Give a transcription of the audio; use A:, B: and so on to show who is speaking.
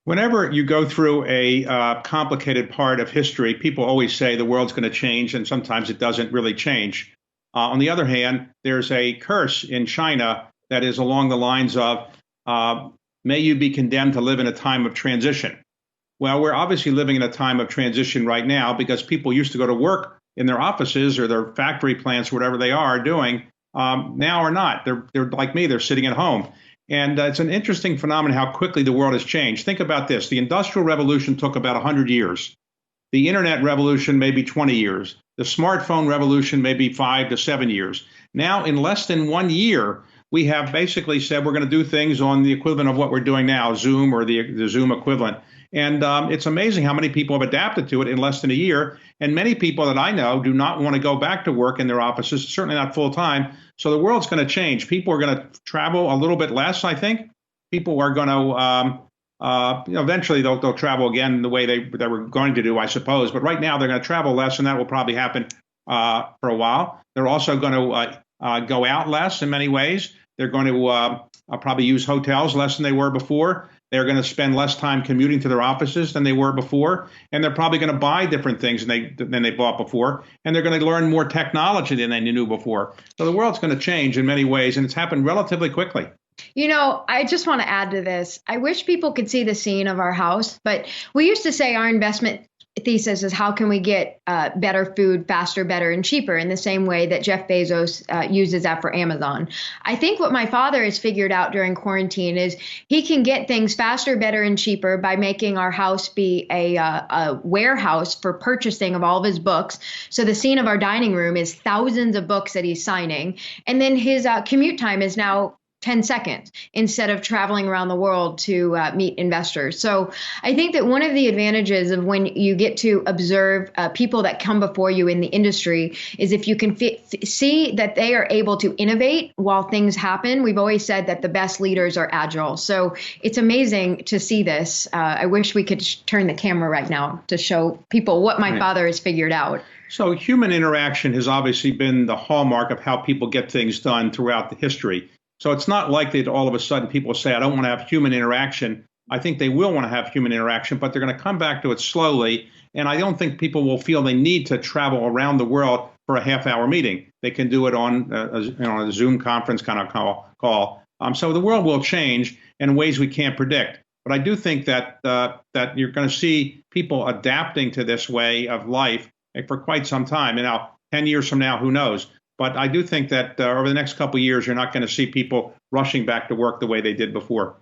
A: Whenever you go through a complicated part of history, people always say the world's going to change, and sometimes it doesn't really change. On the other hand, there's a curse in China that is along the lines of, may you be condemned to live in a time of transition. Well, we're obviously living in a time of transition right now because people used to go to work in their offices or their factory plants, whatever they are doing, now are not. They're like me, they're sitting at home. And it's an interesting phenomenon how quickly the world has changed. Think about this. The Industrial Revolution took about 100 years. The Internet revolution, maybe 20 years. The smartphone revolution, maybe 5 to 7 years. Now, in less than 1 year, we have basically said we're going to do things on the equivalent of what we're doing now, Zoom or the Zoom equivalent. And it's amazing how many people have adapted to it in less than a year. And many people that I know do not want to go back to work in their offices, certainly not full time. So the world's going to change. People are going to travel a little bit less, I think. People are going to, eventually they'll travel again the way they were going to do, I suppose. But right now they're going to travel less, and that will probably happen for a while. They're also going to go out less in many ways. They're going to probably use hotels less than they were before. They're going to spend less time commuting to their offices than they were before, and they're probably going to buy different things than they bought before, and they're going to learn more technology than they knew before. So the world's going to change in many ways, and it's happened relatively quickly.
B: You know, I just want to add to this. I wish people could see the scene of our house, but we used to say our investment thesis is how can we get better food faster, better, and cheaper in the same way that Jeff Bezos uses that for Amazon. I think what my father has figured out during quarantine is he can get things faster, better, and cheaper by making our house be a warehouse for purchasing of all of his books. So the scene of our dining room is thousands of books that he's signing. And then his commute time is now 10 seconds instead of traveling around the world to meet investors. So I think that one of the advantages of when you get to observe people that come before you in the industry is if you can see that they are able to innovate while things happen. We've always said that the best leaders are agile. So it's amazing to see this. I wish we could turn the camera right now to show people what my father has figured out.
A: So human interaction has obviously been the hallmark of how people get things done throughout the history. So it's not likely that all of a sudden people say, I don't want to have human interaction. I think they will want to have human interaction, but they're going to come back to it slowly. And I don't think people will feel they need to travel around the world for a half-hour meeting. They can do it on a Zoom conference kind of call. So the world will change in ways we can't predict. But I do think that you're going to see people adapting to this way of life for quite some time. And now, 10 years from now, who knows? But I do think that over the next couple of years, you're not going to see people rushing back to work the way they did before.